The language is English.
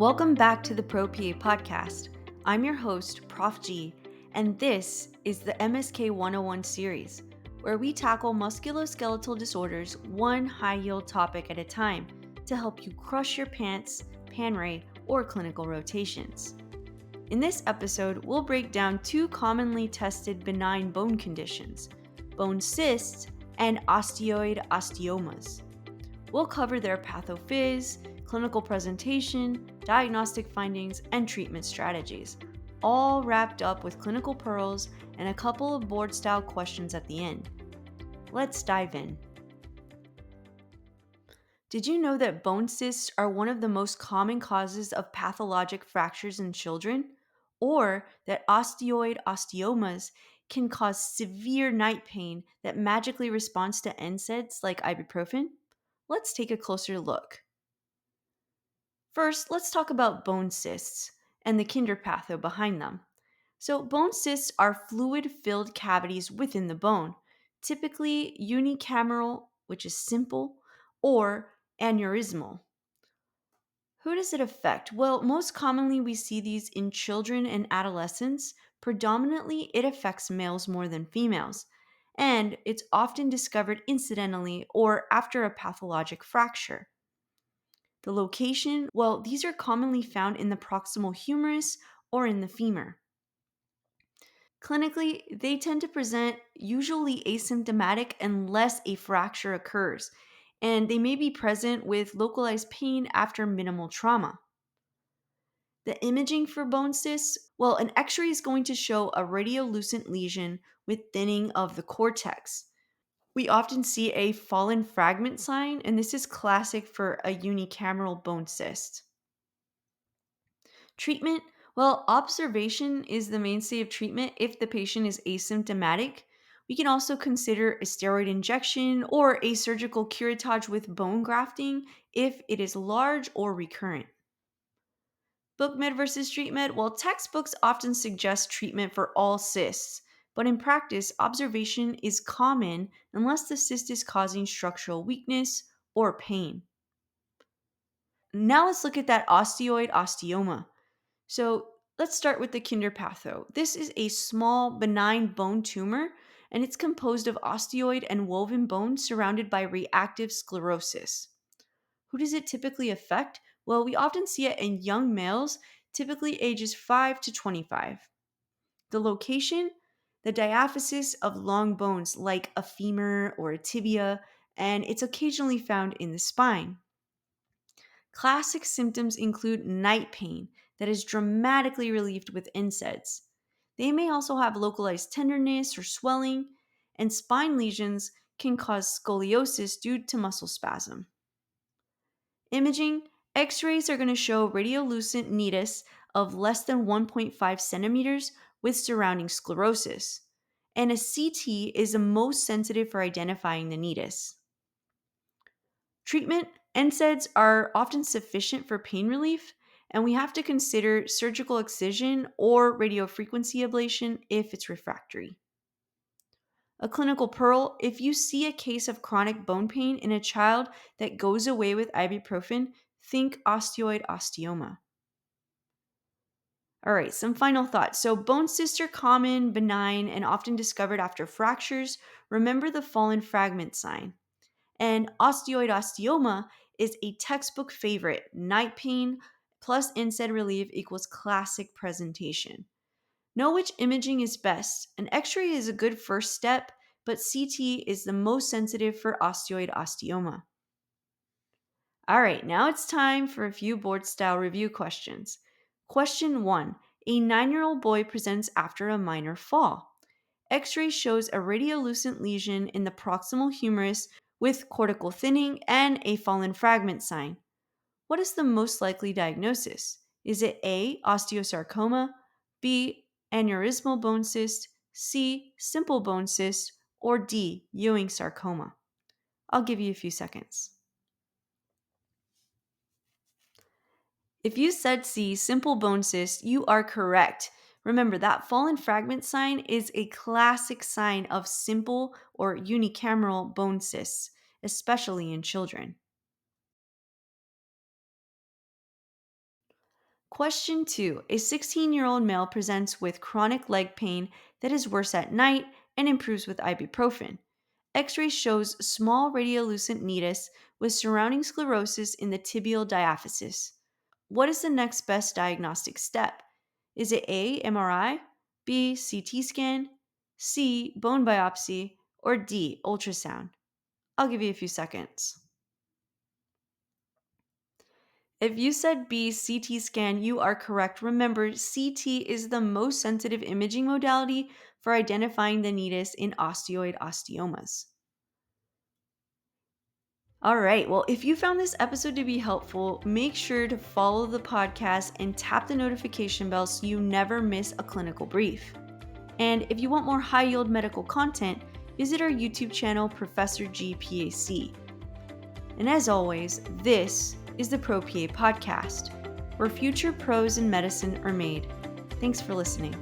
Welcome back to the Pro PA podcast. I'm your host, Prof G, and this is the MSK101 series, where we tackle musculoskeletal disorders one high-yield topic at a time to help you crush your PANCE, PANRE, or clinical rotations. In this episode, we'll break down two commonly tested benign bone conditions, bone cysts and osteoid osteomas. We'll cover their pathophys, clinical presentation, diagnostic findings, and treatment strategies, all wrapped up with clinical pearls and a couple of board-style questions at the end. Let's dive in. Did you know that bone cysts are one of the most common causes of pathologic fractures in children? Or that osteoid osteomas can cause severe night pain that magically responds to NSAIDs like ibuprofen? Let's take a closer look. First, let's talk about bone cysts and the kinderpatho behind them. So, bone cysts are fluid-filled cavities within the bone, typically unicameral, which is simple, or aneurysmal. Who does it affect? Well, most commonly we see these in children and adolescents. Predominantly, it affects males more than females, and it's often discovered incidentally or after a pathologic fracture. The location, well, these are commonly found in the proximal humerus or in the femur. Clinically, they tend to present usually asymptomatic unless a fracture occurs, and they may be present with localized pain after minimal trauma. The imaging for bone cysts, well, an x-ray is going to show a radiolucent lesion with thinning of the cortex. We often see a fallen fragment sign, and this is classic for a unicameral bone cyst. Treatment, well, observation is the mainstay of treatment if the patient is asymptomatic. We can also consider a steroid injection or a surgical curettage with bone grafting if it is large or recurrent. Book med versus street med, well, textbooks often suggest treatment for all cysts, but in practice, observation is common unless the cyst is causing structural weakness or pain. Now let's look at that osteoid osteoma. So let's start with the kinderpatho. This is a small, benign bone tumor, and it's composed of osteoid and woven bone surrounded by reactive sclerosis. Who does it typically affect? Well, we often see it in young males, typically ages 5 to 25. The location? The diaphysis of long bones like a femur or a tibia, and it's occasionally found in the spine. Classic symptoms include night pain that is dramatically relieved with NSAIDs. They may also have localized tenderness or swelling, and spine lesions can cause scoliosis due to muscle spasm. Imaging, X-rays are going to show radiolucent nidus of less than 1.5 centimeters with surrounding sclerosis, and a CT is the most sensitive for identifying the nidus. Treatment, NSAIDs are often sufficient for pain relief, and we have to consider surgical excision or radiofrequency ablation if it's refractory. A clinical pearl, if you see a case of chronic bone pain in a child that goes away with ibuprofen, think osteoid osteoma. All right, some final thoughts. So, bone cysts are common, benign, and often discovered after fractures. Remember the fallen fragment sign. And osteoid osteoma is a textbook favorite. Night pain plus NSAID relief equals classic presentation. Know which imaging is best. An x-ray is a good first step, but CT is the most sensitive for osteoid osteoma. All right, now it's time for a few board-style review questions. Question 1. A 9-year-old boy presents after a minor fall. X-ray shows a radiolucent lesion in the proximal humerus with cortical thinning and a fallen fragment sign. What is the most likely diagnosis? Is it A, osteosarcoma, B, aneurysmal bone cyst, C, simple bone cyst, or D, Ewing sarcoma? I'll give you a few seconds. If you said C, simple bone cyst, you are correct. Remember, that fallen fragment sign is a classic sign of simple or unicameral bone cysts, especially in children. Question 2. A 16-year-old male presents with chronic leg pain that is worse at night and improves with ibuprofen. X-ray shows small radiolucent nidus with surrounding sclerosis in the tibial diaphysis. What is the next best diagnostic step? Is it A, MRI, B, CT scan, C, bone biopsy, or D, ultrasound? I'll give you a few seconds. If you said B, CT scan, you are correct. Remember, CT is the most sensitive imaging modality for identifying the nidus in osteoid osteomas. All right, well, if you found this episode to be helpful, make sure to follow the podcast and tap the notification bell so you never miss a clinical brief. And if you want more high yield medical content, visit our YouTube channel, Professor G PAC. And as always, this is the ProPA podcast, where future pros in medicine are made. Thanks for listening.